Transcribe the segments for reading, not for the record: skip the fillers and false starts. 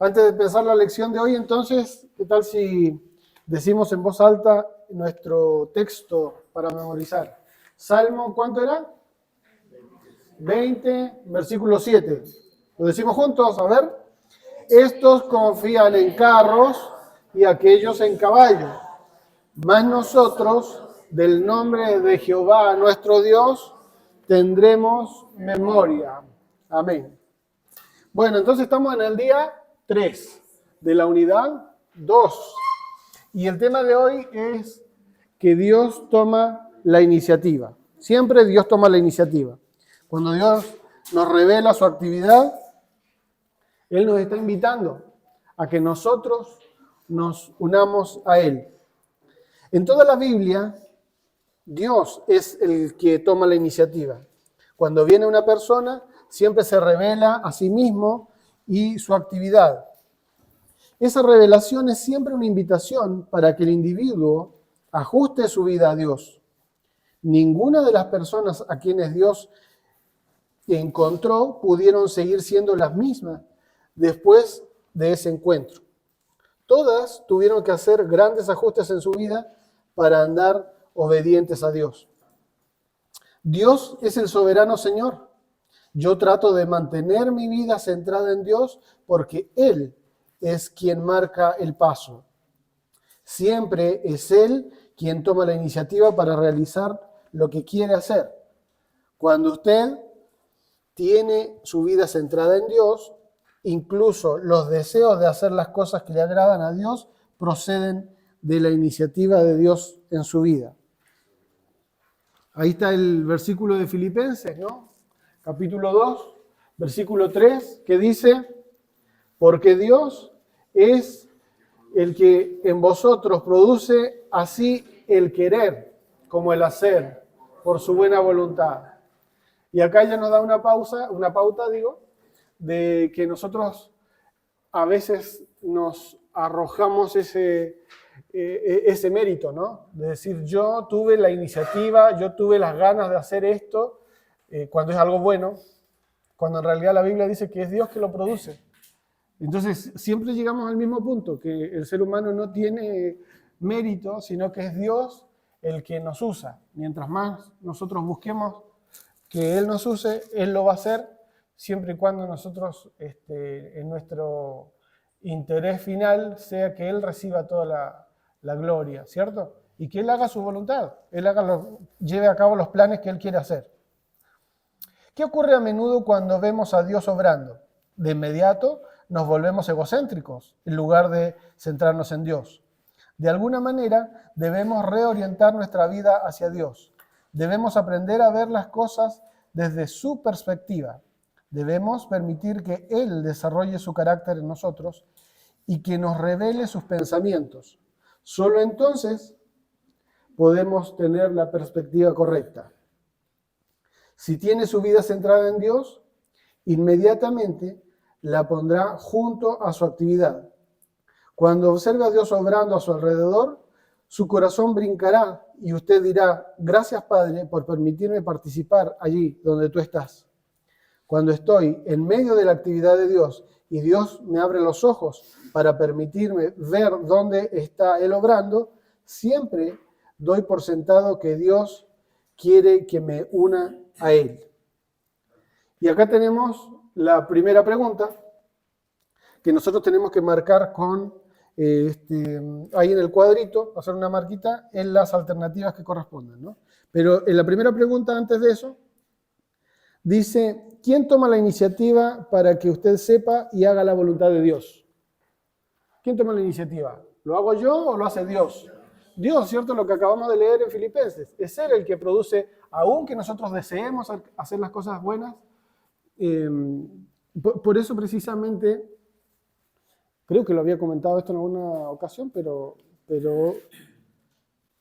Antes de empezar la lección de hoy, entonces, ¿qué tal si decimos en voz alta nuestro texto para memorizar? Salmo, ¿cuánto era? 20, versículo 7. ¿Lo decimos juntos? A ver. Estos confían en carros y aquellos en caballos, mas nosotros, del nombre de Jehová nuestro Dios, tendremos memoria. Amén. Bueno, entonces estamos en el día 3 de la unidad 2. Y el tema de hoy es que Dios toma la iniciativa. Siempre Dios toma la iniciativa. Cuando Dios nos revela su actividad, Él nos está invitando a que nosotros nos unamos a Él. En toda la Biblia, Dios es el que toma la iniciativa. Cuando viene una persona, siempre se revela a sí mismo y su actividad. Esa revelación es siempre una invitación para que el individuo ajuste su vida a Dios. Ninguna de las personas a quienes Dios encontró pudieron seguir siendo las mismas después de ese encuentro. Todas tuvieron que hacer grandes ajustes en su vida para andar obedientes a Dios. Dios es el soberano Señor. Yo trato de mantener mi vida centrada en Dios porque Él es quien marca el paso. Siempre es Él quien toma la iniciativa para realizar lo que quiere hacer. Cuando usted tiene su vida centrada en Dios, incluso los deseos de hacer las cosas que le agradan a Dios proceden de la iniciativa de Dios en su vida. Ahí está el versículo de Filipenses, ¿no? Capítulo 2, versículo 3, que dice: porque Dios es el que en vosotros produce así el querer como el hacer por su buena voluntad. Y acá ya nos da una pauta, de que nosotros a veces nos arrojamos ese mérito, ¿no? De decir, yo tuve la iniciativa, yo tuve las ganas de hacer esto, cuando es algo bueno, cuando en realidad la Biblia dice que es Dios que lo produce. Entonces, siempre llegamos al mismo punto, que el ser humano no tiene mérito, sino que es Dios el que nos usa. Mientras más nosotros busquemos que Él nos use, Él lo va a hacer, siempre y cuando nosotros, en nuestro interés final, sea que Él reciba toda la gloria, ¿cierto? Y que Él haga su voluntad, Él lleve a cabo los planes que Él quiere hacer. ¿Qué ocurre a menudo cuando vemos a Dios obrando? De inmediato nos volvemos egocéntricos en lugar de centrarnos en Dios. De alguna manera debemos reorientar nuestra vida hacia Dios. Debemos aprender a ver las cosas desde su perspectiva. Debemos permitir que Él desarrolle su carácter en nosotros y que nos revele sus pensamientos. Solo entonces podemos tener la perspectiva correcta. Si tiene su vida centrada en Dios, inmediatamente la pondrá junto a su actividad. Cuando observe a Dios obrando a su alrededor, su corazón brincará y usted dirá: gracias, Padre, por permitirme participar allí donde tú estás. Cuando estoy en medio de la actividad de Dios y Dios me abre los ojos para permitirme ver dónde está Él obrando, siempre doy por sentado que Dios quiere que me una a Él. Y acá tenemos la primera pregunta que nosotros tenemos que marcar con ahí en el cuadrito, hacer una marquita en las alternativas que correspondan, ¿no? Pero en la primera pregunta, antes de eso, dice: ¿quién toma la iniciativa para que usted sepa y haga la voluntad de Dios? ¿Quién toma la iniciativa? ¿Lo hago yo o lo hace Dios? Dios, ¿cierto? Lo que acabamos de leer en Filipenses. Es Él el que produce, aun que nosotros deseemos hacer las cosas buenas. Por eso precisamente, creo que lo había comentado esto en alguna ocasión, pero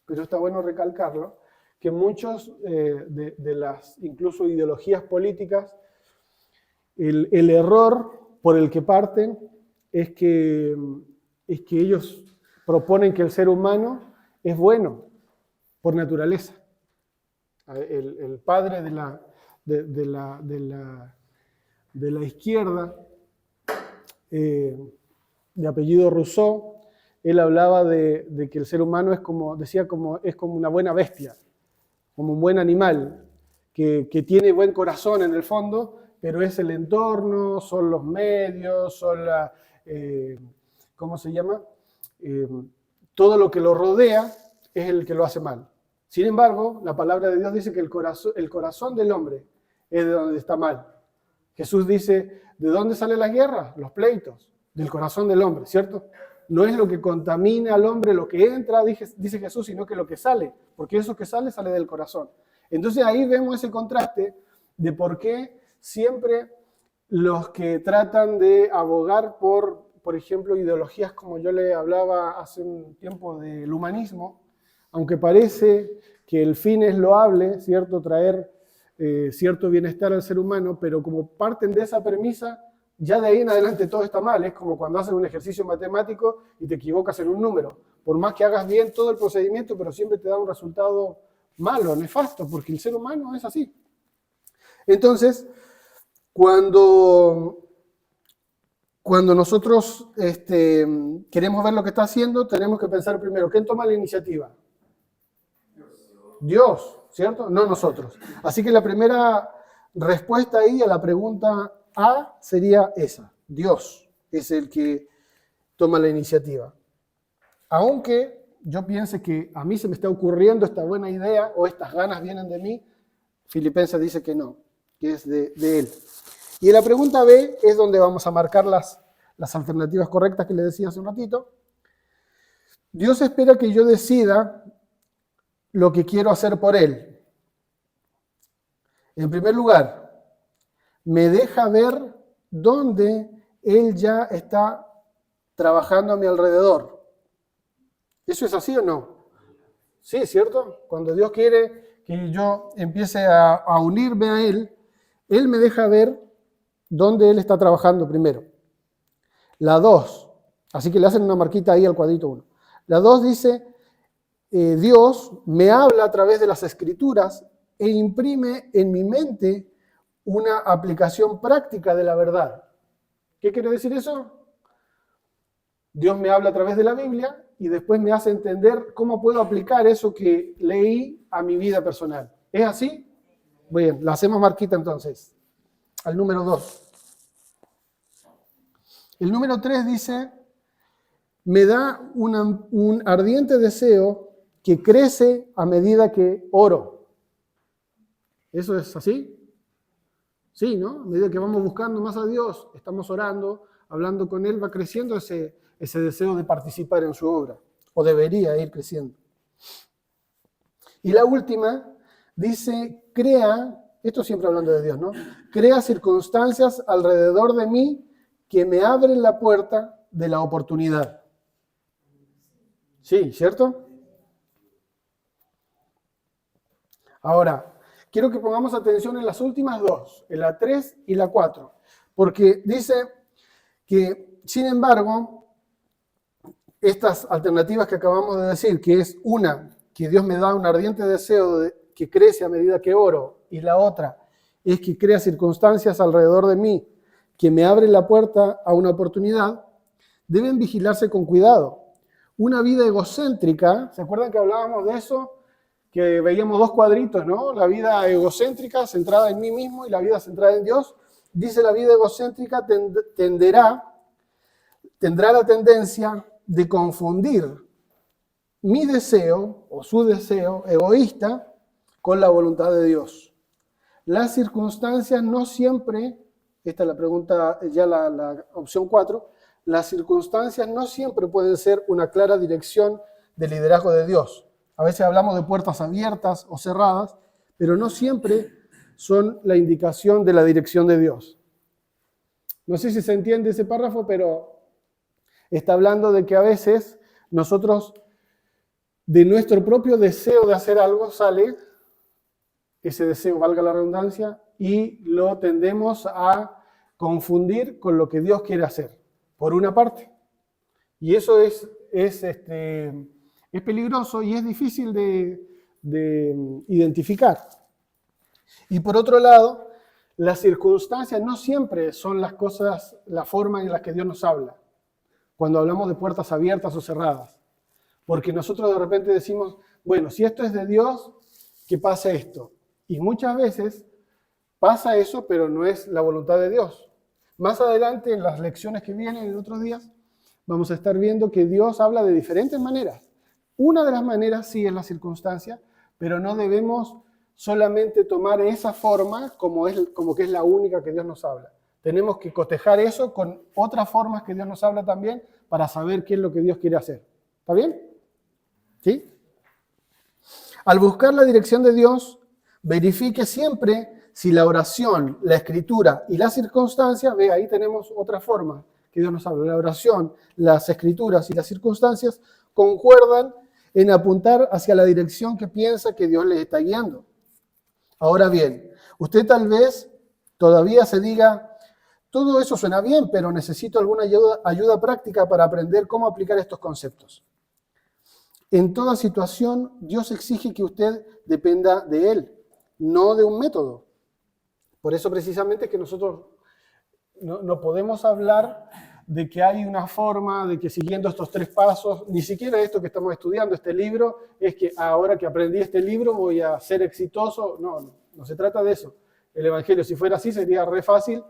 está bueno recalcarlo, que muchos de las incluso ideologías políticas, el error por el que parten es que ellos proponen que el ser humano es bueno por naturaleza. El padre de la izquierda de apellido Rousseau, él hablaba de que el ser humano es como una buena bestia, como un buen animal, que tiene buen corazón en el fondo, pero es el entorno, son los medios, son ¿cómo se llama? Todo lo que lo rodea es el que lo hace mal. Sin embargo, la palabra de Dios dice que el corazón del hombre es de donde está mal. Jesús dice, ¿de dónde salen las guerras? Los pleitos, del corazón del hombre, ¿cierto? No es lo que contamina al hombre lo que entra, dice Jesús, sino que lo que sale, porque eso que sale del corazón. Entonces ahí vemos ese contraste de por qué siempre los que tratan de abogar por ejemplo, ideologías como yo le hablaba hace un tiempo del humanismo, aunque parece que el fin es loable, ¿cierto? Traer cierto bienestar al ser humano, pero como parten de esa premisa, ya de ahí en adelante todo está mal. Es como cuando haces un ejercicio matemático y te equivocas en un número. Por más que hagas bien todo el procedimiento, pero siempre te da un resultado malo, nefasto, porque el ser humano es así. Entonces, cuando nosotros queremos ver lo que está haciendo, tenemos que pensar primero, ¿quién toma la iniciativa? Dios, ¿cierto? No nosotros. Así que la primera respuesta ahí a la pregunta A sería esa. Dios es el que toma la iniciativa. Aunque yo piense que a mí se me está ocurriendo esta buena idea o estas ganas vienen de mí, Filipenses dice que no, que es de él. Y en la pregunta B es donde vamos a marcar las alternativas correctas que le decía hace un ratito. Dios espera que yo decida lo que quiero hacer por Él. En primer lugar, me deja ver dónde Él ya está trabajando a mi alrededor. ¿Eso es así o no? Sí, ¿cierto? Cuando Dios quiere que yo empiece a unirme a Él, Él me deja ver dónde Él está trabajando primero. La 2, así que le hacen una marquita ahí al cuadrito 1. La 2 dice, Dios me habla a través de las Escrituras e imprime en mi mente una aplicación práctica de la verdad. ¿Qué quiere decir eso? Dios me habla a través de la Biblia y después me hace entender cómo puedo aplicar eso que leí a mi vida personal. ¿Es así? Bien, la hacemos marquita entonces. Al número 2. El número 3 dice, me da un ardiente deseo que crece a medida que oro. ¿Eso es así? Sí, ¿no? A medida que vamos buscando más a Dios, estamos orando, hablando con Él, va creciendo ese deseo de participar en su obra, o debería ir creciendo. Y la última dice, crea, esto siempre hablando de Dios, ¿no? Crea circunstancias alrededor de mí que me abren la puerta de la oportunidad. Sí, ¿cierto? Ahora, quiero que pongamos atención en las últimas dos, en la 3 y la 4, porque dice que, sin embargo, estas alternativas que acabamos de decir, que es una, que Dios me da un ardiente deseo que crece a medida que oro, y la otra es que crea circunstancias alrededor de mí que me abren la puerta a una oportunidad, deben vigilarse con cuidado. Una vida egocéntrica, ¿se acuerdan que hablábamos de eso? Que veíamos dos cuadritos, ¿no? La vida egocéntrica centrada en mí mismo y la vida centrada en Dios. Dice la vida egocéntrica tendrá la tendencia de confundir mi deseo o su deseo egoísta con la voluntad de Dios. Las circunstancias no siempre, esta es la pregunta, ya la opción 4, las circunstancias no siempre pueden ser una clara dirección del liderazgo de Dios. A veces hablamos de puertas abiertas o cerradas, pero no siempre son la indicación de la dirección de Dios. No sé si se entiende ese párrafo, pero está hablando de que a veces nosotros, de nuestro propio deseo de hacer algo, sale ese deseo, valga la redundancia, y lo tendemos a confundir con lo que Dios quiere hacer, por una parte. Y eso es peligroso y es difícil de identificar. Y por otro lado, las circunstancias no siempre son las cosas, la forma en la que Dios nos habla. cuando hablamos de puertas abiertas o cerradas. Porque nosotros de repente decimos, bueno, si esto es de Dios, que pase esto. Y muchas veces pasa eso, pero no es la voluntad de Dios. Más adelante, en las lecciones que vienen en otros días, vamos a estar viendo que Dios habla de diferentes maneras. Una de las maneras sí es la circunstancia, pero no debemos solamente tomar esa forma como que es la única que Dios nos habla. Tenemos que cotejar eso con otras formas que Dios nos habla también para saber qué es lo que Dios quiere hacer. ¿Está bien? ¿Sí? Al buscar la dirección de Dios, verifique siempre si la oración, la escritura y la circunstancia, ve, ahí tenemos otra forma que Dios nos habla. La oración, las escrituras y las circunstancias concuerdan en apuntar hacia la dirección que piensa que Dios les está guiando. Ahora bien, usted tal vez todavía se diga, todo eso suena bien, pero necesito alguna ayuda práctica para aprender cómo aplicar estos conceptos. En toda situación, Dios exige que usted dependa de Él, no de un método. Por eso precisamente que nosotros no podemos hablar de que hay una forma, de que siguiendo estos 3 pasos, ni siquiera esto que estamos estudiando, este libro, es que ahora que aprendí este libro voy a ser exitoso. No se trata de eso. El Evangelio, si fuera así, sería re fácil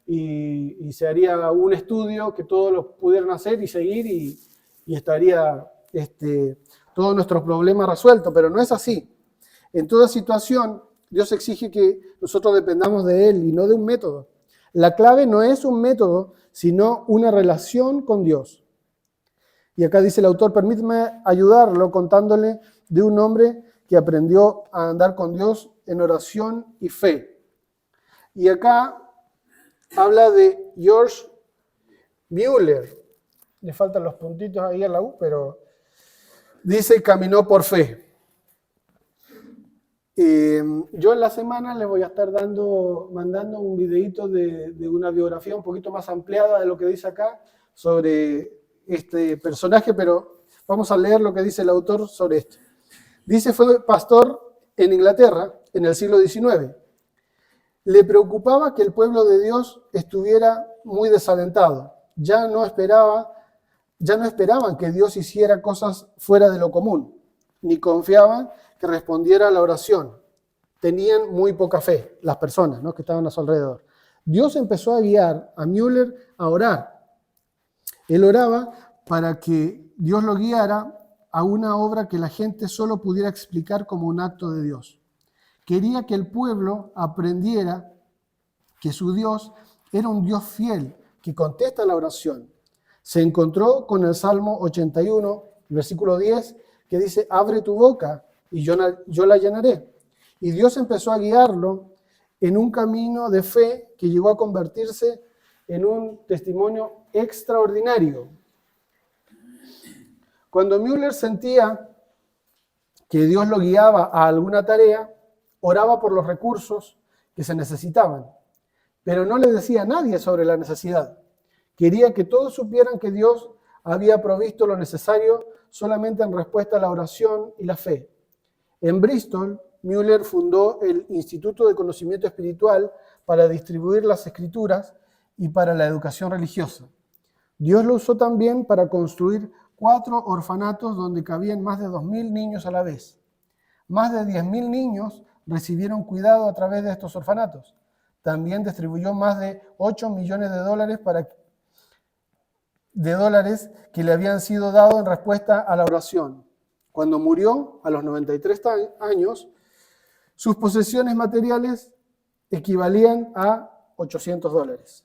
y se haría un estudio que todos lo pudieran hacer y seguir y estaría todos nuestros problemas resueltos, pero no es así. En toda situación, Dios exige que nosotros dependamos de Él y no de un método. La clave no es un método, sino una relación con Dios. Y acá dice el autor, permíteme ayudarlo contándole de un hombre que aprendió a andar con Dios en oración y fe. Y acá habla de George Mueller. Le faltan los puntitos ahí a la U, pero dice caminó por fe. Yo en la semana les voy a estar mandando un videito de una biografía un poquito más ampliada de lo que dice acá sobre este personaje, pero vamos a leer lo que dice el autor sobre esto. Dice, fue pastor en Inglaterra en el siglo XIX. Le preocupaba que el pueblo de Dios estuviera muy desalentado. Ya no esperaban que Dios hiciera cosas fuera de lo común, ni confiaban que respondiera a la oración. Tenían muy poca fe las personas, ¿no?, que estaban a su alrededor. Dios empezó a guiar a Mueller a orar. Él oraba para que Dios lo guiara a una obra que la gente solo pudiera explicar como un acto de Dios. Quería que el pueblo aprendiera que su Dios era un Dios fiel, que contesta la oración. Se encontró con el Salmo 81, versículo 10, que dice, abre tu boca y yo la llenaré. Y Dios empezó a guiarlo en un camino de fe que llegó a convertirse en un testimonio extraordinario. Cuando Mueller sentía que Dios lo guiaba a alguna tarea, oraba por los recursos que se necesitaban, pero no le decía a nadie sobre la necesidad. Quería que todos supieran que Dios había provisto lo necesario solamente en respuesta a la oración y la fe. En Bristol, Mueller fundó el Instituto de Conocimiento Espiritual para distribuir las escrituras y para la educación religiosa. Dios lo usó también para construir 4 orfanatos donde cabían más de 2.000 niños a la vez. Más de 10.000 niños recibieron cuidado a través de estos orfanatos. También distribuyó más de 8 millones de dólares que le habían sido dados en respuesta a la oración. Cuando murió, a los 93 años, sus posesiones materiales equivalían a $800.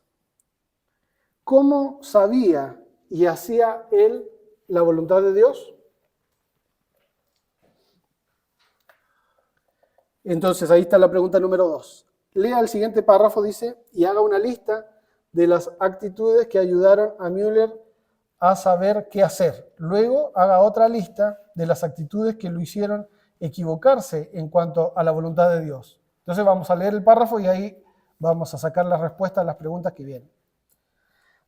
¿Cómo sabía y hacía él la voluntad de Dios? Entonces, ahí está la pregunta número 2. Lea el siguiente párrafo, dice, y haga una lista de las actitudes que ayudaron a Mueller a saber qué hacer. Luego, haga otra lista de las actitudes que lo hicieron equivocarse en cuanto a la voluntad de Dios. Entonces, vamos a leer el párrafo y ahí vamos a sacar la respuesta a las preguntas que vienen.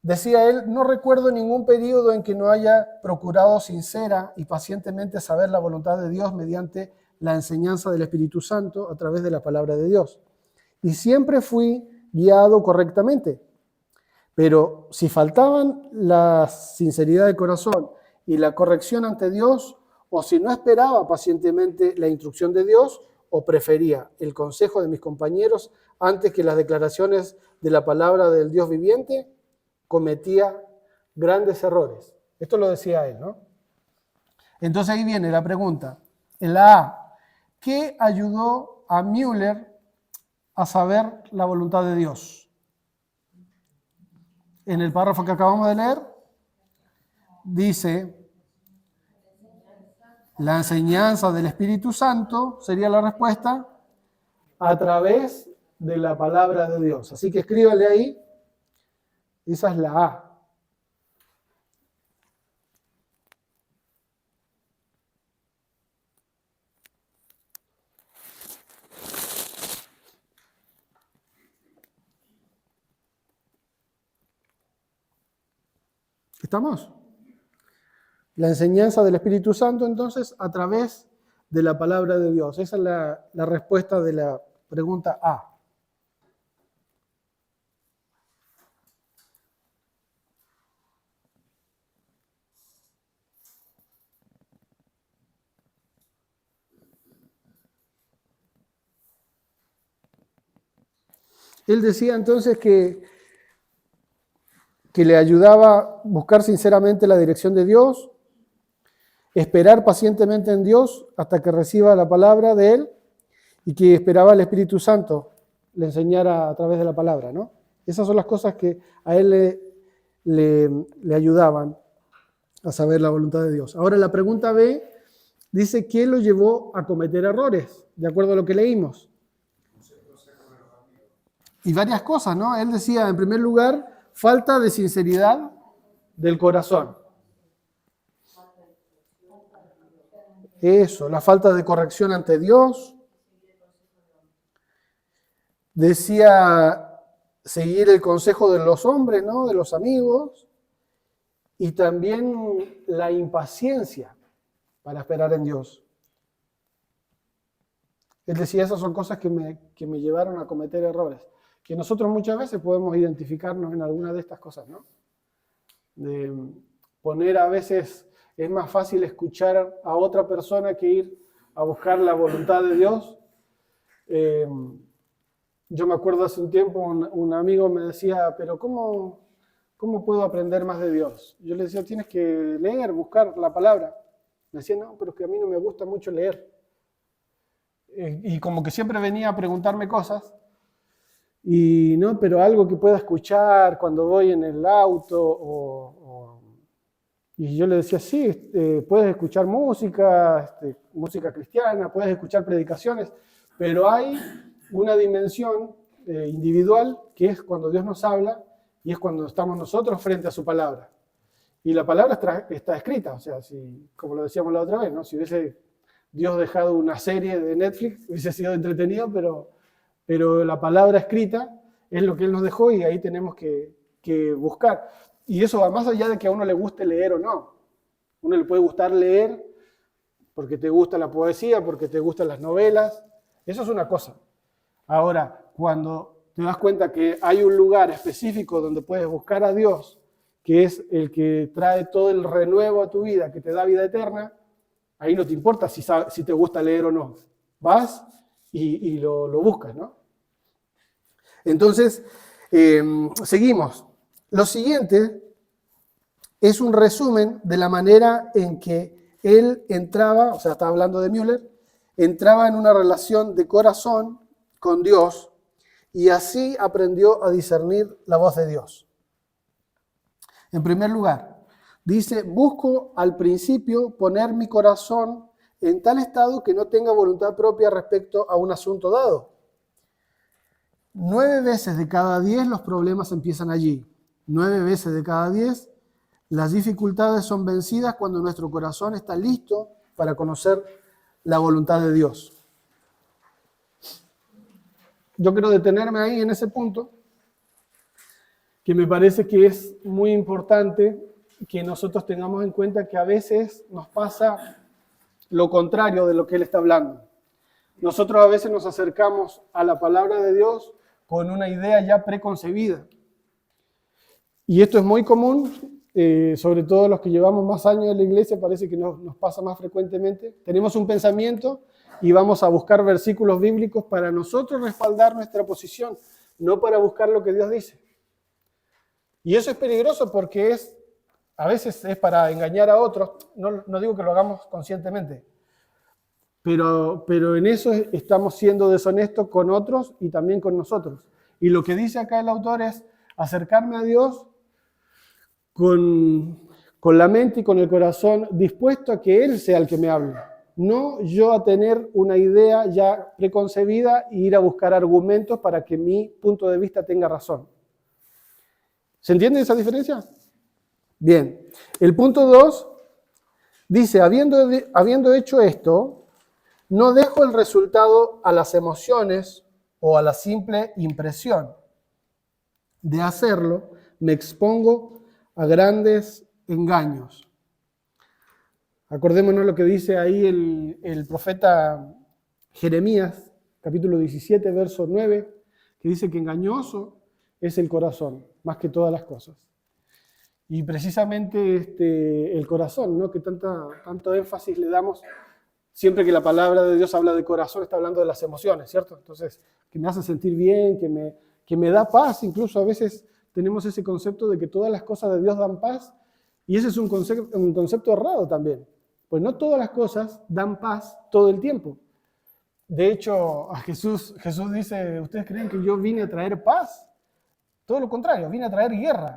Decía él, no recuerdo ningún periodo en que no haya procurado sincera y pacientemente saber la voluntad de Dios mediante la enseñanza del Espíritu Santo a través de la palabra de Dios. Y siempre fui guiado correctamente. Pero si faltaban la sinceridad de corazón y la corrección ante Dios, o si no esperaba pacientemente la instrucción de Dios, o prefería el consejo de mis compañeros antes que las declaraciones de la palabra del Dios viviente, cometía grandes errores. Esto lo decía él, ¿no? Entonces ahí viene la pregunta. En la A, ¿qué ayudó a Müller a saber la voluntad de Dios? En el párrafo que acabamos de leer, dice, la enseñanza del Espíritu Santo sería la respuesta a través de la palabra de Dios. Así que escríbale ahí, esa es la A. ¿Estamos? La enseñanza del Espíritu Santo, entonces, a través de la palabra de Dios. Esa es la respuesta de la pregunta A. Él decía entonces que le ayudaba a buscar sinceramente la dirección de Dios, esperar pacientemente en Dios hasta que reciba la palabra de Él y que esperaba el Espíritu Santo le enseñara a través de la palabra, ¿no? Esas son las cosas que a él le ayudaban a saber la voluntad de Dios. Ahora la pregunta B dice, ¿qué lo llevó a cometer errores? De acuerdo a lo que leímos. Y varias cosas, ¿no? Él decía, en primer lugar, falta de sinceridad del corazón. Eso, la falta de corrección ante Dios. Decía seguir el consejo de los hombres, ¿no? De los amigos. Y también la impaciencia para esperar en Dios. Él decía, esas son cosas que me llevaron a cometer errores. Que nosotros muchas veces podemos identificarnos en alguna de estas cosas, ¿no? De poner a veces, es más fácil escuchar a otra persona que ir a buscar la voluntad de Dios. Yo me acuerdo hace un tiempo, un amigo me decía, pero ¿cómo puedo aprender más de Dios? Yo le decía, tienes que leer, buscar la palabra. Me decía, no, pero es que a mí no me gusta mucho leer. Y como que siempre venía a preguntarme cosas. Y no, pero algo que pueda escuchar cuando voy en el auto. Y yo le decía, sí, puedes escuchar música, música cristiana, puedes escuchar predicaciones, pero hay una dimensión individual que es cuando Dios nos habla y es cuando estamos nosotros frente a su palabra. Y la palabra está escrita, o sea, como lo decíamos la otra vez, ¿no? Si hubiese Dios dejado una serie de Netflix, hubiese sido entretenido, pero la palabra escrita es lo que Él nos dejó y ahí tenemos que buscar. Y eso va más allá de que a uno le guste leer o no. A uno le puede gustar leer porque te gusta la poesía, porque te gustan las novelas. Eso es una cosa. Ahora, cuando te das cuenta que hay un lugar específico donde puedes buscar a Dios, que es el que trae todo el renuevo a tu vida, que te da vida eterna, ahí no te importa si te gusta leer o no. Vas y lo buscas, ¿no? Entonces, seguimos. Lo siguiente es un resumen de la manera en que él entraba, o sea, está hablando de Müller, entraba en una relación de corazón con Dios y así aprendió a discernir la voz de Dios. En primer lugar, dice, busco al principio poner mi corazón en tal estado que no tenga voluntad propia respecto a un asunto dado. 9 veces de cada 10 los problemas empiezan allí. 9 veces de cada 10 las dificultades son vencidas cuando nuestro corazón está listo para conocer la voluntad de Dios. Yo quiero detenerme ahí en ese punto, que me parece que es muy importante que nosotros tengamos en cuenta que a veces nos pasa lo contrario de lo que él está hablando. Nosotros a veces nos acercamos a la palabra de Dios con una idea ya preconcebida. Y esto es muy común, sobre todo los que llevamos más años en la iglesia, parece que nos pasa más frecuentemente. Tenemos un pensamiento y vamos a buscar versículos bíblicos para nosotros respaldar nuestra posición, no para buscar lo que Dios dice. Y eso es peligroso porque a veces es para engañar a otros. No digo que lo hagamos conscientemente, pero en eso estamos siendo deshonestos con otros y también con nosotros. Y lo que dice acá el autor es acercarme a Dios con la mente y con el corazón dispuesto a que Él sea el que me hable. No yo a tener una idea ya preconcebida e ir a buscar argumentos para que mi punto de vista tenga razón. ¿Se entiende esa diferencia? Bien. El punto 2 dice, habiendo hecho esto, no dejo el resultado a las emociones o a la simple impresión. De hacerlo, me expongo a grandes engaños. Acordémonos lo que dice ahí el profeta Jeremías, capítulo 17, verso 9, que dice que engañoso es el corazón, más que todas las cosas. Y precisamente el corazón, ¿no? Que tanto énfasis le damos, siempre que la palabra de Dios habla de corazón, está hablando de las emociones, ¿cierto? Entonces, que me hace sentir bien, que me da paz. Incluso a veces tenemos ese concepto de que todas las cosas de Dios dan paz, y ese es un concepto errado también. Pues no todas las cosas dan paz todo el tiempo. De hecho, a Jesús dice, ¿ustedes creen que yo vine a traer paz? Todo lo contrario, vine a traer guerra.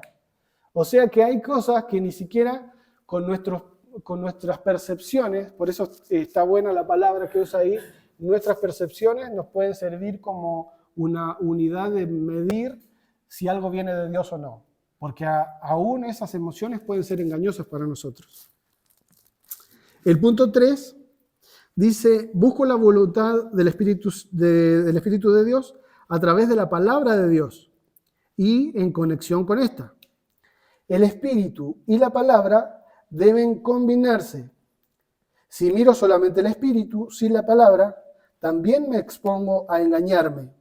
O sea que hay cosas que ni siquiera con nuestras percepciones, por eso está buena la palabra que usa ahí, nuestras percepciones nos pueden servir como una unidad de medir si algo viene de Dios o no. Porque aún esas emociones pueden ser engañosas para nosotros. El punto 3 dice, busco la voluntad del Espíritu de Dios a través de la palabra de Dios y en conexión con esta. El Espíritu y la palabra deben combinarse. Si miro solamente el Espíritu sin la palabra, también me expongo a engañarme.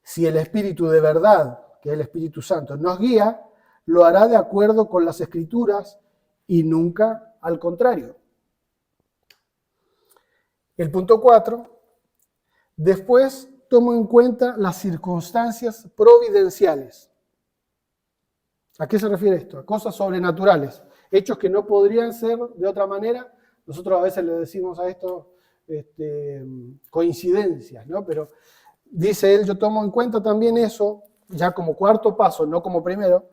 Si el Espíritu de verdad, que es el Espíritu Santo, nos guía, lo hará de acuerdo con las Escrituras y nunca al contrario. El punto 4. Después tomo en cuenta las circunstancias providenciales. ¿A qué se refiere esto? A cosas sobrenaturales, hechos que no podrían ser de otra manera. Nosotros a veces le decimos a esto coincidencias, ¿no? Pero dice él, yo tomo en cuenta también eso, ya como cuarto paso, no como primero.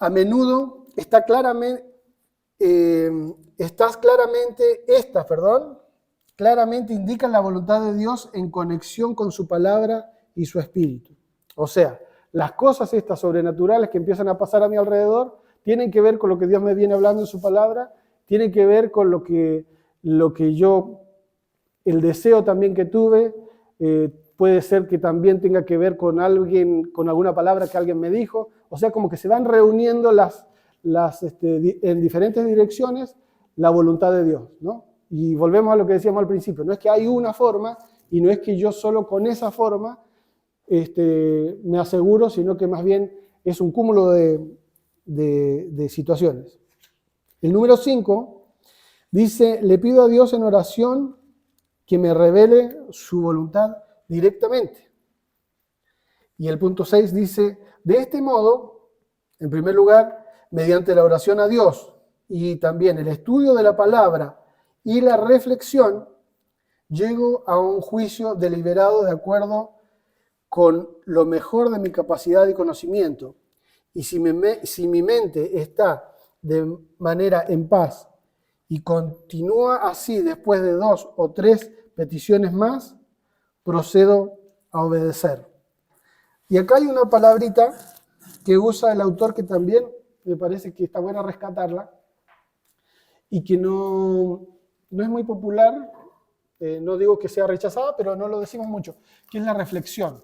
A menudo claramente indican la voluntad de Dios en conexión con su palabra y su espíritu. O sea, las cosas estas sobrenaturales que empiezan a pasar a mi alrededor tienen que ver con lo que Dios me viene hablando en su palabra, tienen que ver con lo que yo, el deseo también que tuve, puede ser que también tenga que ver con alguna palabra que alguien me dijo. O sea, como que se van reuniendo en diferentes direcciones la voluntad de Dios, ¿no? Y volvemos a lo que decíamos al principio, no es que hay una forma y no es que yo solo con esa forma me aseguro, sino que más bien es un cúmulo de situaciones. El número 5 dice, le pido a Dios en oración que me revele su voluntad directamente. Y el punto 6 dice, de este modo, en primer lugar, mediante la oración a Dios y también el estudio de la palabra y la reflexión, llego a un juicio deliberado de acuerdo con lo mejor de mi capacidad y conocimiento. Y si mi mente está de manera en paz y continúa así después de 2 o 3 peticiones más, procedo a obedecer. Y acá hay una palabrita que usa el autor que también me parece que está buena rescatarla y que no es muy popular, no digo que sea rechazada, pero no lo decimos mucho, que es la reflexión.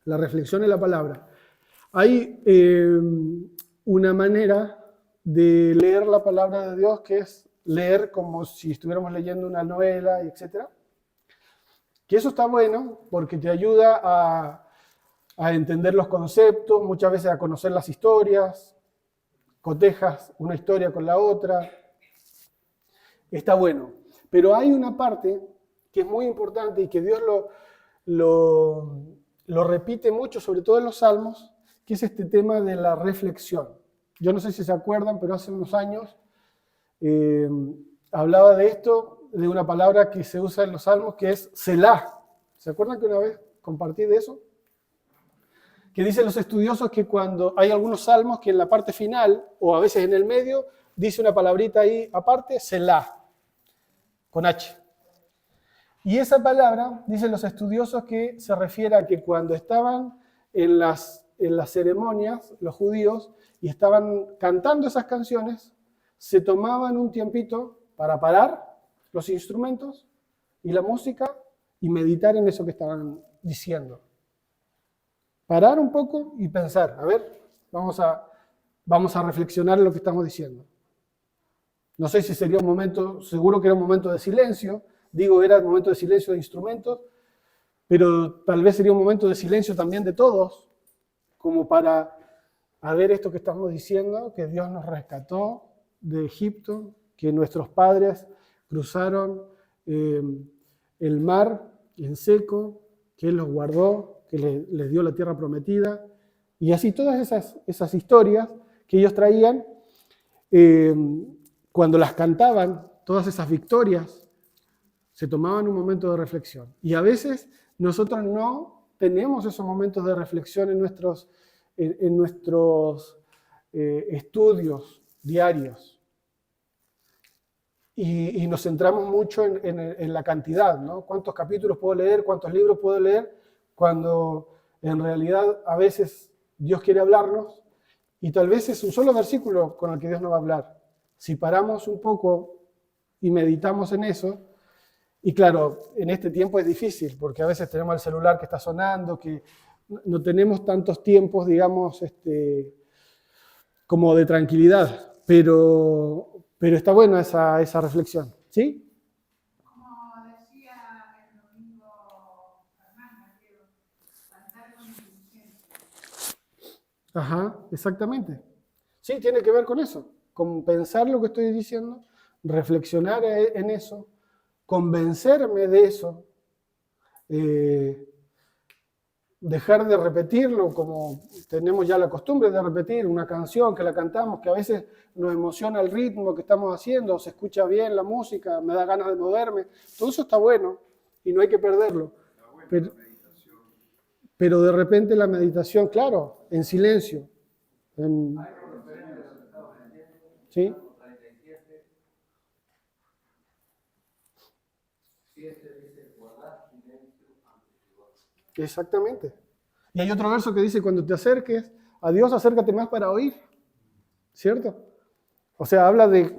La reflexión en la palabra. Hay una manera de leer la palabra de Dios que es leer como si estuviéramos leyendo una novela, etc. Que eso está bueno porque te ayuda a entender los conceptos, muchas veces a conocer las historias, cotejas una historia con la otra. Está bueno. Pero hay una parte que es muy importante y que Dios lo repite mucho, sobre todo en los Salmos, que es este tema de la reflexión. Yo no sé si se acuerdan, pero hace unos años hablaba de esto, de una palabra que se usa en los Salmos, que es Selah. ¿Se acuerdan que una vez compartí de eso? Que dicen los estudiosos que cuando hay algunos salmos que en la parte final, o a veces en el medio, dice una palabrita ahí aparte, Selah, con H. Y esa palabra, dicen los estudiosos, que se refiere a que cuando estaban en las ceremonias, los judíos, y estaban cantando esas canciones, se tomaban un tiempito para parar los instrumentos y la música y meditar en eso que estaban diciendo. Parar un poco y pensar, a ver, vamos a reflexionar en lo que estamos diciendo. No sé si sería un momento, seguro que era un momento de silencio, digo, era un momento de silencio de instrumentos, pero tal vez sería un momento de silencio también de todos, como para ver esto que estamos diciendo, que Dios nos rescató de Egipto, que nuestros padres cruzaron el mar en seco, que Él los guardó, que les dio la tierra prometida, y así todas esas historias que ellos traían, cuando las cantaban, todas esas victorias, se tomaban un momento de reflexión. Y a veces nosotros no tenemos esos momentos de reflexión en nuestros estudios diarios. Y nos centramos mucho en la cantidad, ¿no? ¿Cuántos capítulos puedo leer? ¿Cuántos libros puedo leer? Cuando en realidad a veces Dios quiere hablarnos y tal vez es un solo versículo con el que Dios nos va a hablar. Si paramos un poco y meditamos en eso, y claro, en este tiempo es difícil porque a veces tenemos el celular que está sonando, que no tenemos tantos tiempos, digamos, como de tranquilidad, pero está buena esa reflexión, ¿sí? Como decía el domingo Fernanda, quiero cantar con inteligencia. Ajá, exactamente. Sí, tiene que ver con eso, con pensar lo que estoy diciendo, reflexionar en eso, convencerme de eso, dejar de repetirlo como tenemos ya la costumbre de repetir una canción que la cantamos, que a veces nos emociona el ritmo que estamos haciendo, se escucha bien la música, me da ganas de moverme, todo eso está bueno y no hay que perderlo. Pero de repente la meditación, claro, en silencio. ¿Sí? Exactamente. Y hay otro verso que dice, cuando te acerques a Dios, acércate más para oír. ¿Cierto? O sea, habla de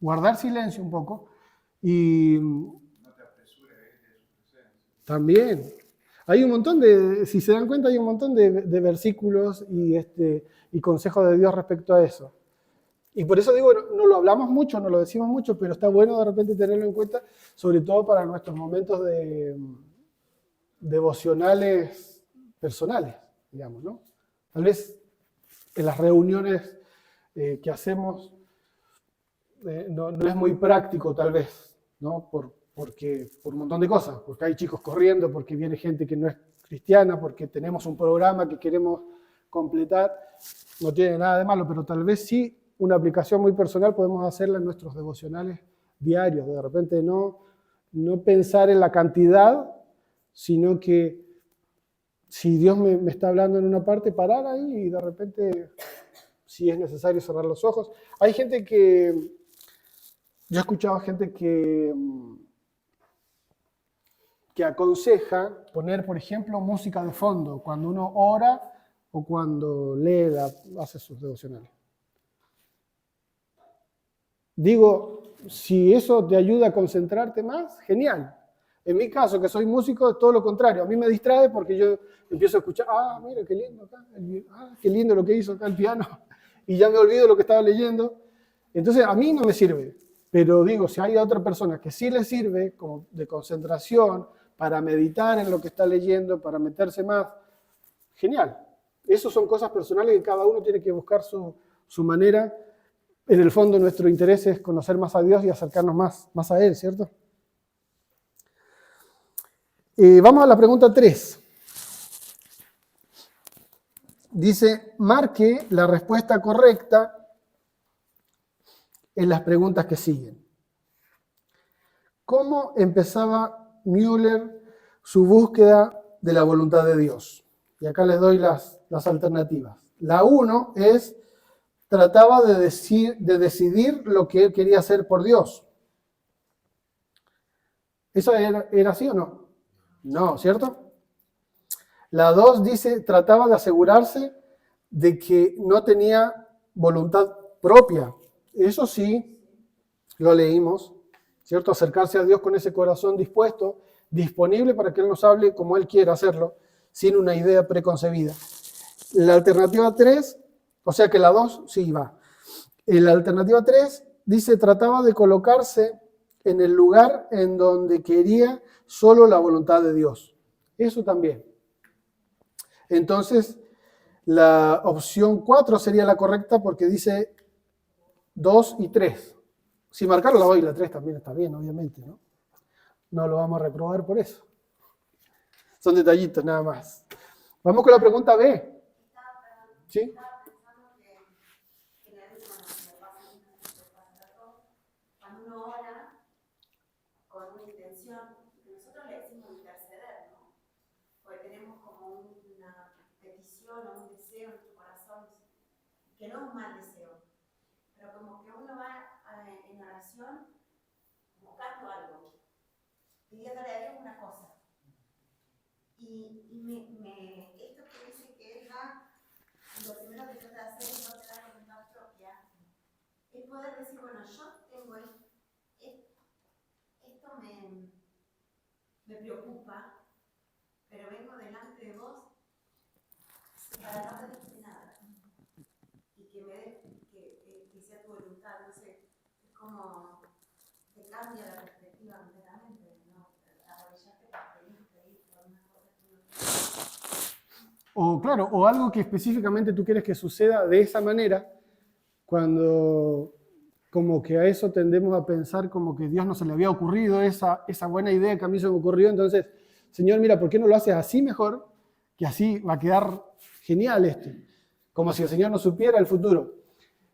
guardar silencio un poco y también hay un montón si se dan cuenta, hay un montón de versículos y consejos de Dios respecto a eso. Y por eso digo, no lo hablamos mucho, no lo decimos mucho, pero está bueno de repente tenerlo en cuenta, sobre todo para nuestros momentos devocionales personales, digamos, ¿no? Tal vez en las reuniones que hacemos no es muy práctico, tal vez, ¿no? Por un montón de cosas, porque hay chicos corriendo, porque viene gente que no es cristiana, porque tenemos un programa que queremos completar, no tiene nada de malo, pero tal vez sí una aplicación muy personal podemos hacerla en nuestros devocionales diarios, de repente no pensar en la cantidad, sino que si Dios me está hablando en una parte, parar ahí y de repente, si es necesario, cerrar los ojos. Hay gente yo he escuchado gente que aconseja poner, por ejemplo, música de fondo cuando uno ora o cuando hace sus devocionales. Digo, si eso te ayuda a concentrarte más, genial. En mi caso, que soy músico, es todo lo contrario. A mí me distrae porque yo empiezo a escuchar, mira, qué lindo acá, qué lindo lo que hizo acá el piano, y ya me olvido lo que estaba leyendo. Entonces, a mí no me sirve. Pero digo, si hay otra persona que sí le sirve, como de concentración, para meditar en lo que está leyendo, para meterse más, Genial. Esas son cosas personales que cada uno tiene que buscar su manera. En el fondo, nuestro interés es conocer más a Dios y acercarnos más a Él, ¿cierto? Vamos a la pregunta 3. Dice, marque la respuesta correcta en las preguntas que siguen. ¿Cómo empezaba Müller su búsqueda de la voluntad de Dios? Y acá les doy las alternativas. La 1 es, trataba de decidir lo que él quería hacer por Dios. ¿Eso era así o no? No, ¿cierto? La 2 dice, trataba de asegurarse de que no tenía voluntad propia. Eso sí, lo leímos, ¿cierto? Acercarse a Dios con ese corazón dispuesto, disponible para que Él nos hable como Él quiera hacerlo, sin una idea preconcebida. La alternativa 3, o sea que la 2 sí va. En la alternativa 3 dice, trataba de colocarse en el lugar en donde quería solo la voluntad de Dios. Eso también. Entonces, la opción 4 sería la correcta porque dice 2 y 3. Si marcarlo la 2 y la 3 también está bien, obviamente, ¿no? No lo vamos a reprobar por eso. Son detallitos nada más. Vamos con la pregunta B. ¿Sí? Cuando uno ora con una intención, nosotros le decimos interceder, ¿no? Porque tenemos como una petición o un deseo en tu corazón, que no es un mal deseo, pero como que uno va en oración buscando algo, pidiéndole a Dios una cosa. Y esto que dice que Él va, lo primero que trata de hacer es no tener voluntad propia, es poder decir, bueno, yo tengo esto me preocupa, pero vengo delante de vos para no pedirte nada y que sea tu voluntad, no sé, es como te cambia la perspectiva completamente, ¿no? Arrodillarte para pedir por unas cosas que no. O claro, o algo que específicamente tú quieres que suceda de esa manera, cuando como que a eso tendemos a pensar como que Dios no se le había ocurrido esa buena idea que a mí se me ocurrió. Entonces, Señor, mira, ¿por qué no lo haces así mejor? Que así va a quedar genial esto. Como si el Señor no supiera el futuro.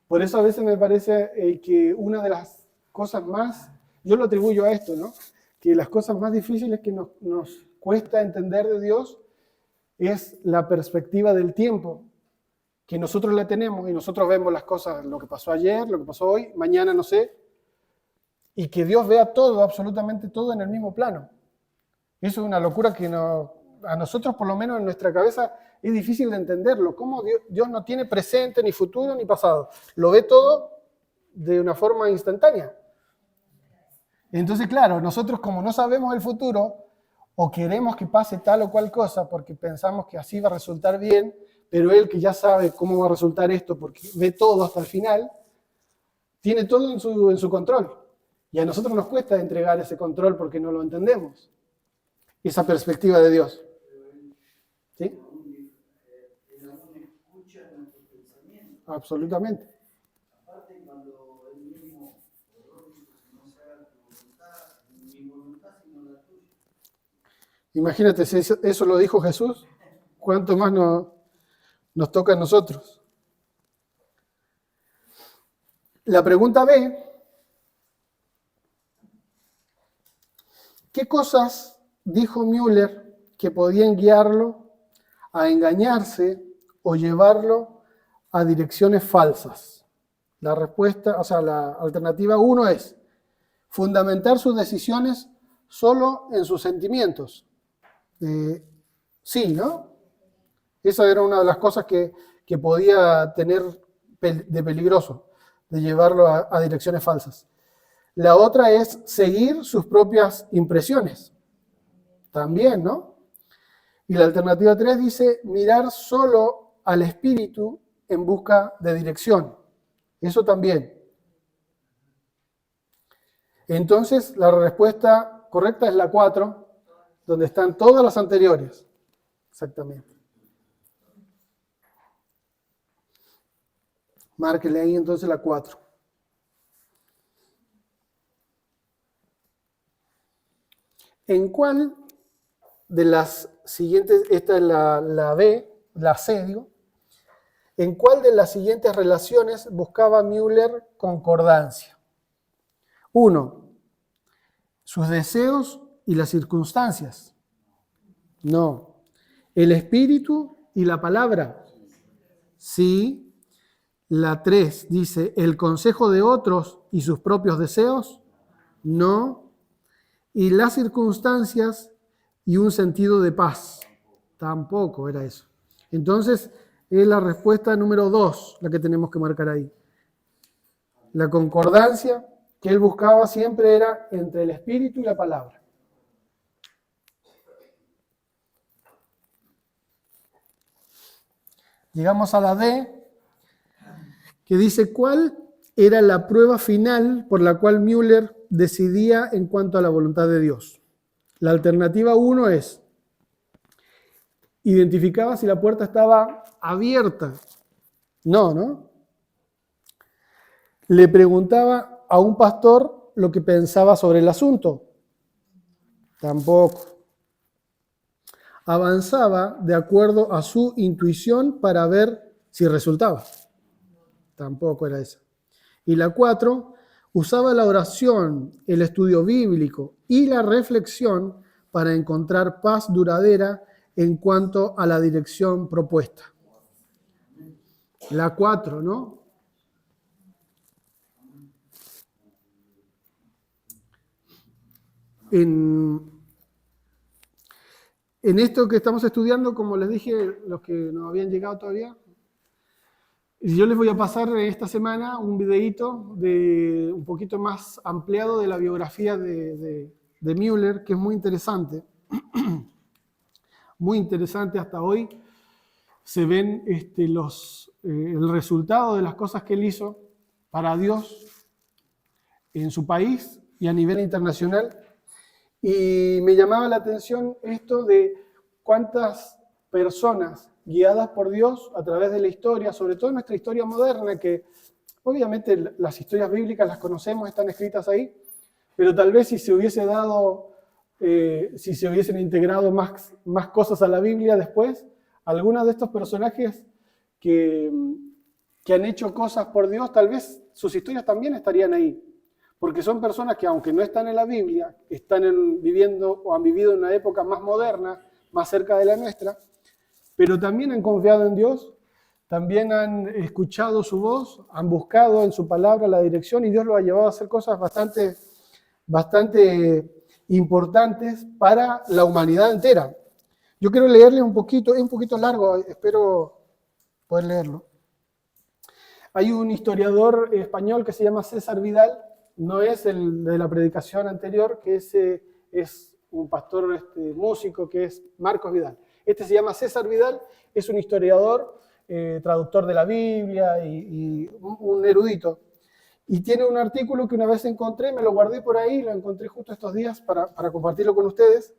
Por eso a veces me parece que una de las cosas más, yo lo atribuyo a esto, ¿no? Que las cosas más difíciles que nos cuesta entender de Dios es la perspectiva del tiempo, que nosotros la tenemos y nosotros vemos las cosas, lo que pasó ayer, lo que pasó hoy, mañana no sé, y que Dios vea todo, absolutamente todo en el mismo plano. Eso es una locura que a nosotros, por lo menos en nuestra cabeza, es difícil de entenderlo. Cómo Dios no tiene presente, ni futuro, ni pasado. Lo ve todo de una forma instantánea. Entonces, claro, nosotros como no sabemos el futuro, o queremos que pase tal o cual cosa porque pensamos que así va a resultar bien, pero Él, que ya sabe cómo va a resultar esto porque ve todo hasta el final, tiene todo en su control. Y a nosotros nos cuesta entregar ese control porque no lo entendemos. Esa perspectiva de Dios. ¿Sí? Él aún escucha nuestros pensamientos. Absolutamente. Aparte, cuando Él mismo oró, dijo, si no se haga tu voluntad, mi voluntad sino la tuya. Imagínate, si eso lo dijo Jesús, ¿cuánto más nos toca a nosotros? La pregunta B, ¿qué cosas dijo Müller que podían guiarlo a engañarse o llevarlo a direcciones falsas? La respuesta, o sea, la alternativa 1 es fundamentar sus decisiones solo en sus sentimientos. Sí, ¿no? Esa era una de las cosas que podía tener de peligroso, de llevarlo a direcciones falsas. La otra es seguir sus propias impresiones. También, ¿no? Y la alternativa 3 dice mirar solo al espíritu en busca de dirección. Eso también. Entonces, la respuesta correcta es la 4, donde están todas las anteriores. Exactamente. Márquele ahí entonces la 4. ¿En cuál de las siguientes, esta es la B, la C, digo, en cuál de las siguientes relaciones buscaba Müller concordancia? 1. Sus deseos y las circunstancias. No. El espíritu y la palabra. Sí. La 3 dice, ¿el consejo de otros y sus propios deseos? No. Y las circunstancias y un sentido de paz. Tampoco era eso. Entonces, es la respuesta número 2 la que tenemos que marcar ahí. La concordancia que él buscaba siempre era entre el espíritu y la palabra. Llegamos a la D, que dice cuál era la prueba final por la cual Müller decidía en cuanto a la voluntad de Dios. La alternativa 1 es, identificaba si la puerta estaba abierta. No. Le preguntaba a un pastor lo que pensaba sobre el asunto. Tampoco. Avanzaba de acuerdo a su intuición para ver si resultaba. Tampoco era esa. Y la 4, usaba la oración, el estudio bíblico y la reflexión para encontrar paz duradera en cuanto a la dirección propuesta. La 4, ¿no? En esto que estamos estudiando, como les dije, los que no habían llegado todavía, yo les voy a pasar esta semana un videíto de un poquito más ampliado de la biografía de Müller, que es muy interesante. Muy interesante hasta hoy. Se ven el resultado de las cosas que él hizo para Dios en su país y a nivel internacional. Y me llamaba la atención esto de cuántas personas guiadas por Dios a través de la historia, sobre todo nuestra historia moderna, que obviamente las historias bíblicas las conocemos, están escritas ahí, pero tal vez si se hubiese dado, si se hubiesen integrado más cosas a la Biblia después, algunos de estos personajes que han hecho cosas por Dios, tal vez sus historias también estarían ahí. Porque son personas que, aunque no están en la Biblia, están viviendo o han vivido en una época más moderna, más cerca de la nuestra, pero también han confiado en Dios, también han escuchado su voz, han buscado en su palabra la dirección y Dios lo ha llevado a hacer cosas bastante importantes para la humanidad entera. Yo quiero leerles un poquito, es un poquito largo, espero poder leerlo. Hay un historiador español que se llama César Vidal, no es el de la predicación anterior, que ese es un pastor músico, que es Marcos Vidal. Este se llama César Vidal, es un historiador, traductor de la Biblia y un erudito. Y tiene un artículo que una vez encontré, me lo guardé por ahí, lo encontré justo estos días para compartirlo con ustedes,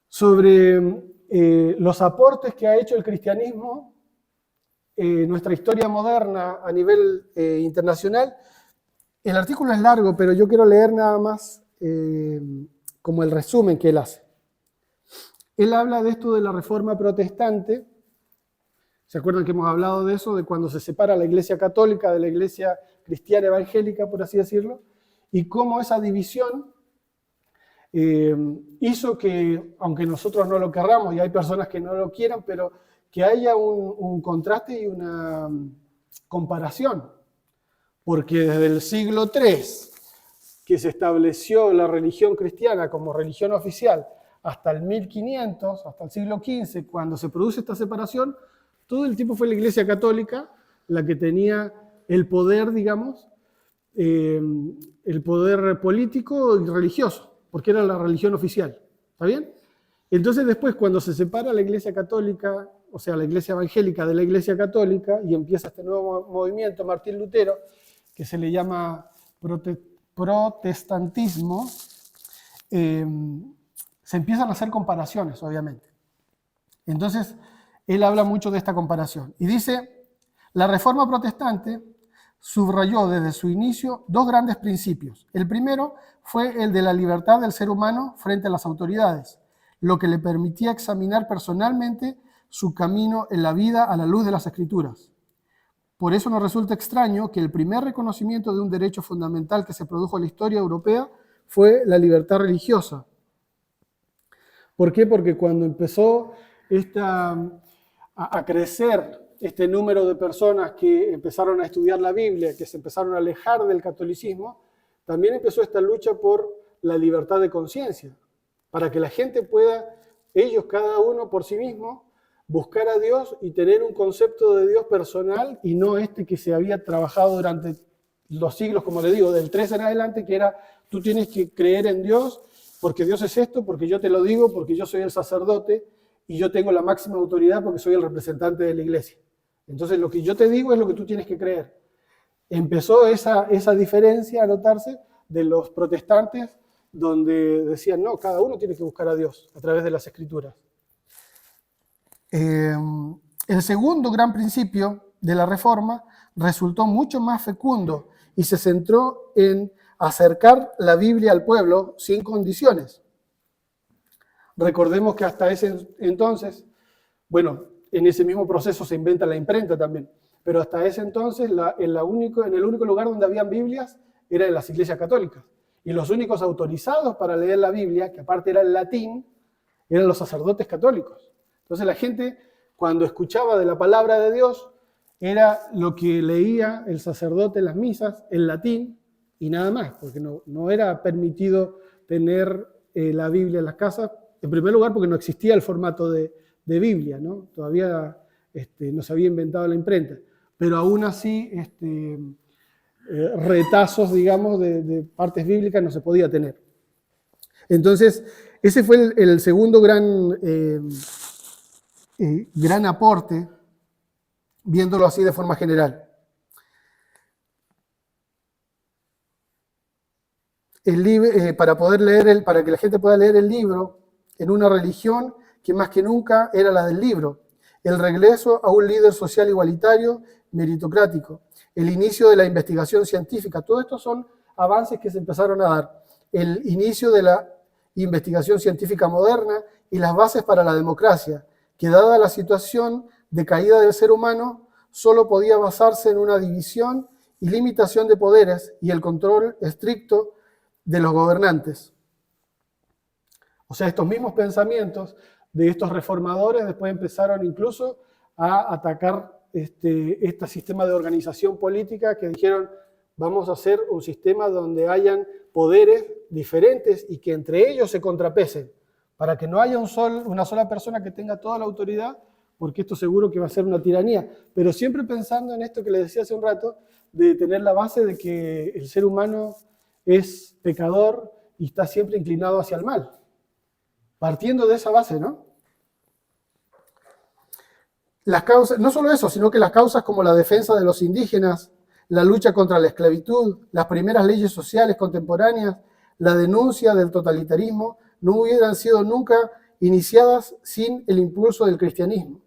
sobre los aportes que ha hecho el cristianismo nuestra historia moderna a nivel internacional. El artículo es largo, pero yo quiero leer nada más como el resumen que él hace. Él habla de esto de la reforma protestante. ¿Se acuerdan que hemos hablado de eso? De cuando se separa la iglesia católica de la iglesia cristiana evangélica, por así decirlo, y cómo esa división hizo que, aunque nosotros no lo querramos, y hay personas que no lo quieran, pero que haya un contraste y una comparación. Porque desde el siglo III, que se estableció la religión cristiana como religión oficial, hasta el 1500, hasta el siglo XV, cuando se produce esta separación, todo el tiempo fue la Iglesia Católica la que tenía el poder, digamos, el poder político y religioso, porque era la religión oficial. ¿Está bien? Entonces después, cuando se separa la Iglesia Católica, o sea, la Iglesia Evangélica de la Iglesia Católica, y empieza este nuevo movimiento, Martín Lutero, que se le llama protestantismo, se empiezan a hacer comparaciones, obviamente. Entonces, él habla mucho de esta comparación. Y dice, La Reforma Protestante subrayó desde su inicio dos grandes principios. El primero fue el de la libertad del ser humano frente a las autoridades, lo que le permitía examinar personalmente su camino en la vida a la luz de las Escrituras. Por eso nos resulta extraño que el primer reconocimiento de un derecho fundamental que se produjo en la historia europea fue la libertad religiosa. ¿Por qué? Porque cuando empezó a crecer este número de personas que empezaron a estudiar la Biblia, que se empezaron a alejar del catolicismo, también empezó esta lucha por la libertad de conciencia, para que la gente pueda, ellos cada uno por sí mismo, buscar a Dios y tener un concepto de Dios personal y no este que se había trabajado durante los siglos, como le digo, del 3 en adelante, que era tú tienes que creer en Dios porque Dios es esto, porque yo te lo digo, porque yo soy el sacerdote y yo tengo la máxima autoridad porque soy el representante de la iglesia. Entonces lo que yo te digo es lo que tú tienes que creer. Empezó esa diferencia a notarse de los protestantes, donde decían, no, cada uno tiene que buscar a Dios a través de las Escrituras. El segundo gran principio de la Reforma resultó mucho más fecundo y se centró en acercar la Biblia al pueblo sin condiciones. Recordemos que hasta ese entonces, bueno, en ese mismo proceso se inventa la imprenta también, pero hasta ese entonces en el único lugar donde habían Biblias era en las iglesias católicas. Y los únicos autorizados para leer la Biblia, que aparte era el latín, eran los sacerdotes católicos. Entonces la gente, cuando escuchaba de la palabra de Dios, era lo que leía el sacerdote en las misas, en latín, y nada más, porque no era permitido tener la Biblia en las casas, en primer lugar porque no existía el formato de Biblia, ¿no? Todavía no se había inventado la imprenta, pero aún así retazos, digamos, de partes bíblicas no se podía tener. Entonces, ese fue el segundo gran aporte, viéndolo así de forma general. Para que la gente pueda leer el libro en una religión que más que nunca era la del libro, el regreso a un líder social igualitario, meritocrático, el inicio de la investigación científica, todo esto son avances que se empezaron a dar, el inicio de la investigación científica moderna y las bases para la democracia, que dada la situación de caída del ser humano, solo podía basarse en una división y limitación de poderes y el control estricto de los gobernantes. O sea, estos mismos pensamientos de estos reformadores después empezaron incluso a atacar este sistema de organización política, que dijeron, vamos a hacer un sistema donde hayan poderes diferentes y que entre ellos se contrapesen, para que no haya una sola persona que tenga toda la autoridad, porque esto seguro que va a ser una tiranía. Pero siempre pensando en esto que les decía hace un rato, de tener la base de que el ser humano es pecador y está siempre inclinado hacia el mal. Partiendo de esa base, ¿no? Las causas, no solo eso, sino que las causas como la defensa de los indígenas, la lucha contra la esclavitud, las primeras leyes sociales contemporáneas, la denuncia del totalitarismo, no hubieran sido nunca iniciadas sin el impulso del cristianismo.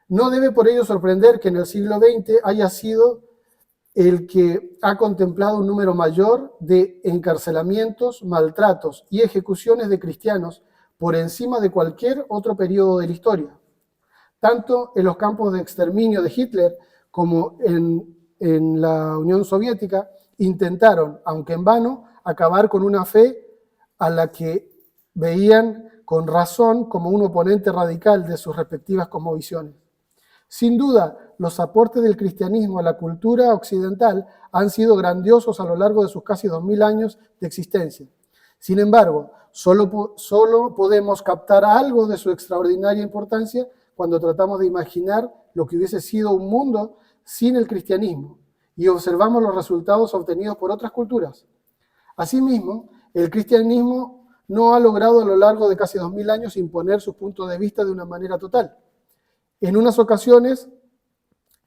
No debe por ello sorprender que en el siglo XX haya sido el que ha contemplado un número mayor de encarcelamientos, maltratos y ejecuciones de cristianos por encima de cualquier otro periodo de la historia. Tanto en los campos de exterminio de Hitler como en la Unión Soviética intentaron, aunque en vano, acabar con una fe a la que veían con razón como un oponente radical de sus respectivas cosmovisiones. Sin duda, los aportes del cristianismo a la cultura occidental han sido grandiosos a lo largo de sus casi 2000 años de existencia. Sin embargo, solo podemos captar algo de su extraordinaria importancia cuando tratamos de imaginar lo que hubiese sido un mundo sin el cristianismo y observamos los resultados obtenidos por otras culturas. Asimismo, el cristianismo no ha logrado a lo largo de casi 2000 años imponer sus puntos de vista de una manera total. En unas ocasiones,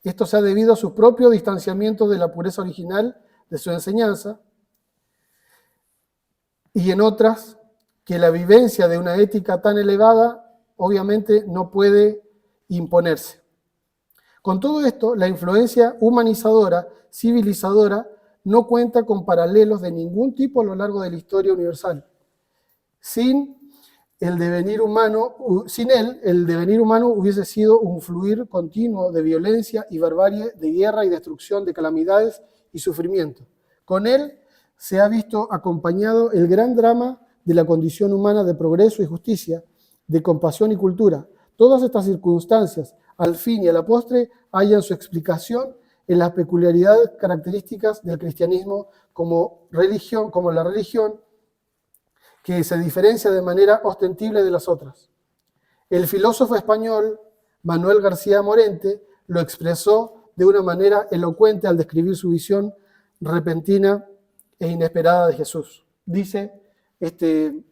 esto se ha debido a su propio distanciamiento de la pureza original de su enseñanza, y en otras, que la vivencia de una ética tan elevada obviamente no puede imponerse. Con todo esto, la influencia humanizadora, civilizadora, no cuenta con paralelos de ningún tipo a lo largo de la historia universal. Sin él, el devenir humano hubiese sido un fluir continuo de violencia y barbarie, de guerra y destrucción, de calamidades y sufrimiento. Con él se ha visto acompañado el gran drama de la condición humana de progreso y justicia, de compasión y cultura. Todas estas circunstancias, al fin y a la postre, hallan su explicación en las peculiaridades características del cristianismo como la religión que se diferencia de manera ostensible de las otras. El filósofo español Manuel García Morente lo expresó de una manera elocuente al describir su visión repentina e inesperada de Jesús. Dice este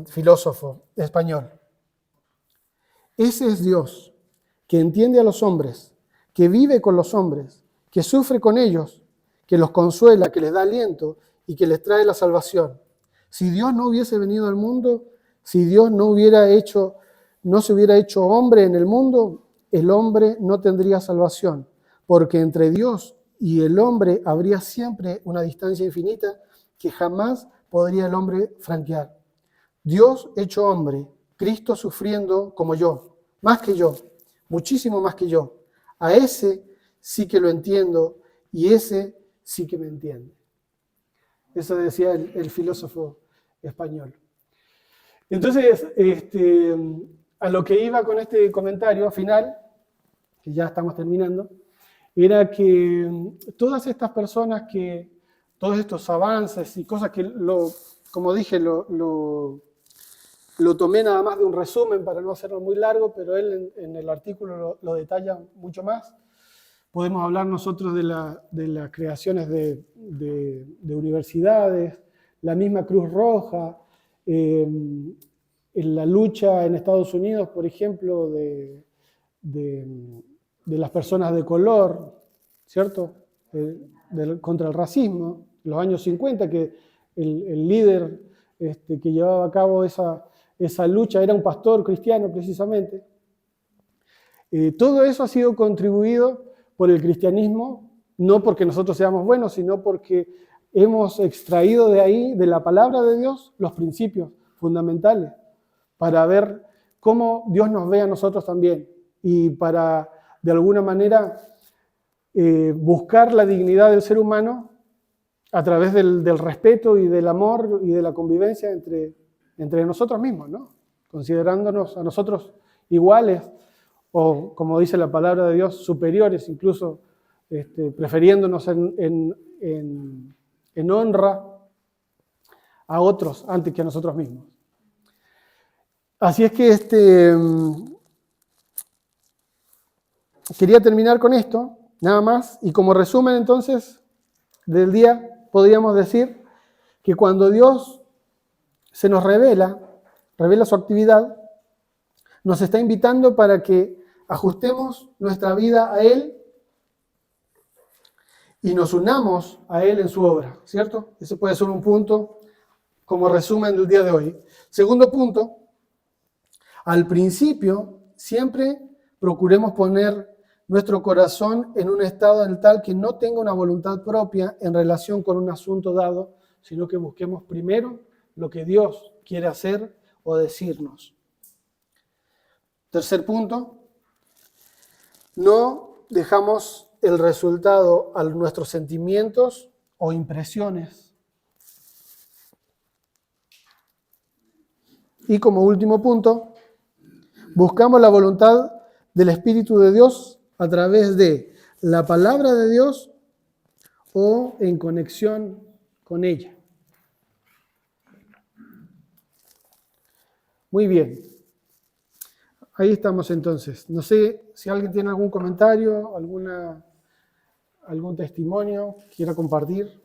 filósofo español: ese es Dios, que entiende a los hombres, que vive con los hombres, que sufre con ellos, que los consuela, que les da aliento y que les trae la salvación. Si Dios no hubiese venido al mundo, si Dios no se hubiera hecho hombre en el mundo, el hombre no tendría salvación, porque entre Dios y el hombre habría siempre una distancia infinita que jamás podría el hombre franquear. Dios hecho hombre, Cristo sufriendo como yo, más que yo, muchísimo más que yo. A ese sí que lo entiendo y ese sí que me entiende. Eso decía el filósofo español. Entonces, a lo que iba con este comentario final, que ya estamos terminando, era que todas estas personas todos estos avances y cosas que, como dije, lo tomé nada más de un resumen para no hacerlo muy largo, pero él en el artículo lo detalla mucho más. Podemos hablar nosotros de las creaciones de universidades, la misma Cruz Roja, en la lucha en Estados Unidos, por ejemplo, de las personas de color, ¿cierto? Contra el racismo, en los años 50, que el líder que llevaba a cabo esa lucha era un pastor cristiano precisamente. Todo eso ha sido contribuido por el cristianismo, no porque nosotros seamos buenos, sino porque hemos extraído de ahí, de la palabra de Dios, los principios fundamentales para ver cómo Dios nos ve a nosotros también y para, de alguna manera, buscar la dignidad del ser humano a través del respeto y del amor y de la convivencia entre nosotros mismos, ¿no? Considerándonos a nosotros iguales o, como dice la palabra de Dios, superiores, incluso prefiriéndonos en honra a otros antes que a nosotros mismos. Así es que quería terminar con esto, nada más, y como resumen entonces del día, podríamos decir que cuando Dios se nos revela su actividad, nos está invitando para que ajustemos nuestra vida a Él y nos unamos a Él en su obra, ¿cierto? Ese puede ser un punto como resumen del día de hoy. Segundo punto, al principio siempre procuremos poner nuestro corazón en un estado tal que no tenga una voluntad propia en relación con un asunto dado, sino que busquemos primero lo que Dios quiere hacer o decirnos. Tercer punto, no dejamos el resultado a nuestros sentimientos o impresiones. Y como último punto, buscamos la voluntad del Espíritu de Dios a través de la palabra de Dios o en conexión con ella. Muy bien. Ahí estamos entonces. No sé si alguien tiene algún comentario, algún testimonio quiera compartir.